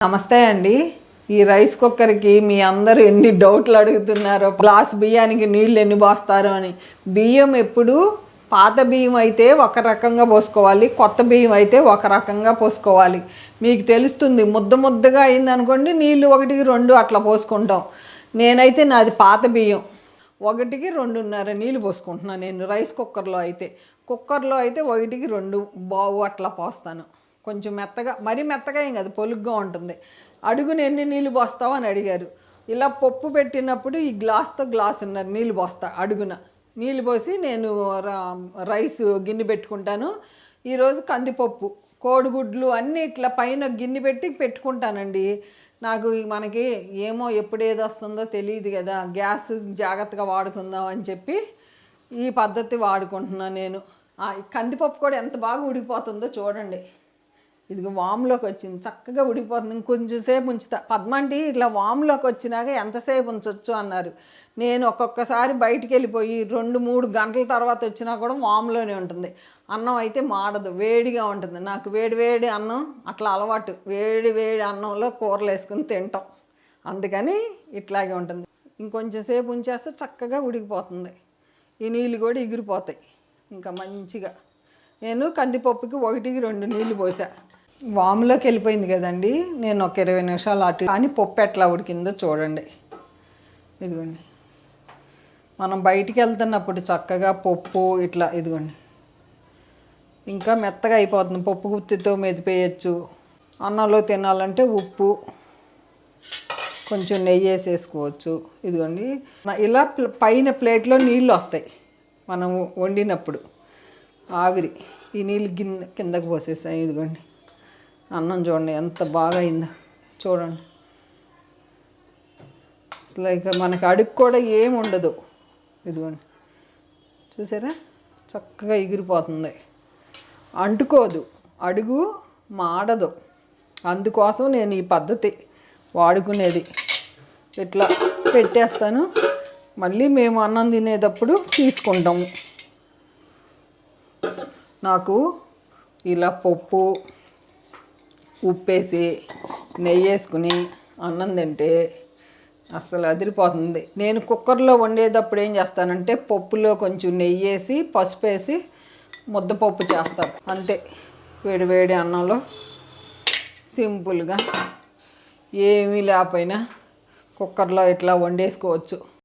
నమస్తే అండి. ఈ రైస్ కుక్కర్కి మీ అందరూ ఎన్ని డౌట్లు అడుగుతున్నారో, గ్లాస్ బియ్యానికి నీళ్ళు ఎన్ని పోస్తారో అని. బియ్యం ఎప్పుడు పాత బియ్యం అయితే ఒక రకంగా పోసుకోవాలి, కొత్త బియ్యం అయితే ఒక రకంగా పోసుకోవాలి. మీకు తెలుస్తుంది. ముద్ద ముద్దగా అయిందనుకోండి, నీళ్ళు 1-2 అట్లా పోసుకుంటాం. నేనైతే నాది పాత బియ్యం 1-2.5 నీళ్ళు పోసుకుంటున్నాను నేను. రైస్ కుక్కర్లో అయితే 1-2 బావు అట్లా పోస్తాను. కొంచెం మెత్తగా, మరీ మెత్తగా ఏం కాదు, పొలుగ్గా ఉంటుంది. అడుగున ఎన్ని నీళ్ళు పోస్తావు అని అడిగారు. ఇలా పప్పు పెట్టినప్పుడు ఈ గ్లాసున్నర నీళ్ళు పోస్తా. అడుగున నీళ్ళు పోసి నేను రైస్ గిన్నె పెట్టుకుంటాను. ఈరోజు కందిపప్పు, కోడిగుడ్లు అన్నీ ఇట్లా పైన గిన్నె పెట్టుకుంటానండి. నాకు మనకి ఏమో ఎప్పుడు ఏది వస్తుందో తెలియదు కదా, గ్యాస్ జాగ్రత్తగా వాడుకుందాం అని చెప్పి ఈ పద్ధతి వాడుకుంటున్నాను నేను. కందిపప్పు కూడా ఎంత బాగా ఉడికిపోతుందో చూడండి. ఇదిగో వామ్లోకి వచ్చింది, చక్కగా ఉడికిపోతుంది. ఇంకొంచెం సేపు ఉంచుతా. పద్మంటి ఇట్లా వామ్లోకి వచ్చినాక ఎంతసేపు ఉంచవచ్చు అన్నారు. నేను ఒక్కొక్కసారి బయటికి వెళ్ళిపోయి 2-3 గంటల తర్వాత వచ్చినా కూడా వామ్లోనే ఉంటుంది. అన్నం అయితే మాడదు, వేడిగా ఉంటుంది. నాకు వేడి అన్నం అట్లా అలవాటు. వేడి అన్నంలో కూరలు వేసుకుని తింటాం. అందుకని ఇట్లాగే ఉంటుంది. ఇంకొంచెం సేపు ఉంచేస్తే చక్కగా ఉడికిపోతుంది. ఈ నీళ్ళు కూడా ఎగిరిపోతాయి ఇంకా మంచిగా. నేను కందిపప్పుకి 1-2 నీళ్ళు పోసా. వాములోకి వెళ్ళిపోయింది కదండి. నేను ఒక 20 నిమిషాలు అటు కానీ పప్పు ఎట్లా ఉడికిందో చూడండి. ఇదిగోండి, మనం బయటికి వెళ్తున్నప్పుడు చక్కగా పప్పు ఇట్లా ఇదిగోండి ఇంకా మెత్తగా అయిపోతుంది. పప్పు గుత్తితో మెదిపేయచ్చు. అన్నంలో తినాలంటే ఉప్పు కొంచెం నెయ్యి వేసేసుకోవచ్చు. ఇదిగోండి, ఇలా పైన ప్లేట్లో నీళ్ళు వస్తాయి మనం వండినప్పుడు. ఆవిరి ఈ నీళ్ళు కిందకు పోసేసాయి. ఇదిగోండి, అన్నం చూడండి ఎంత బాగా అయిందో చూడండి. అసలు ఇక మనకి అడుగు కూడా ఏమి ఉండదు. ఇదిగోండి, చూసారా చక్కగా ఎగిరిపోతుంది, అంటుకోదు, అడుగు మాడదు. అందుకోసం నేను ఈ పద్ధతి వాడుకునేది. ఇట్లా పెట్టేస్తాను, మళ్ళీ మేము అన్నం తినేటప్పుడు తీసుకుంటాము. నాకు ఇలా పప్పు ఉప్పేసి నెయ్యి వేసుకుని అన్నం తింటే అస్సలు అదిరిపోతుంది. నేను కుక్కర్లో వండేటప్పుడు ఏం చేస్తానంటే పప్పులో కొంచెం నెయ్యి వేసి పసుపు వేసి ముద్దపప్పు చేస్తాను అంతే. వేడి అన్నంలో సింపుల్గా ఏమీ లేకపోయినా కుక్కర్లో ఇట్లా వండేసుకోవచ్చు.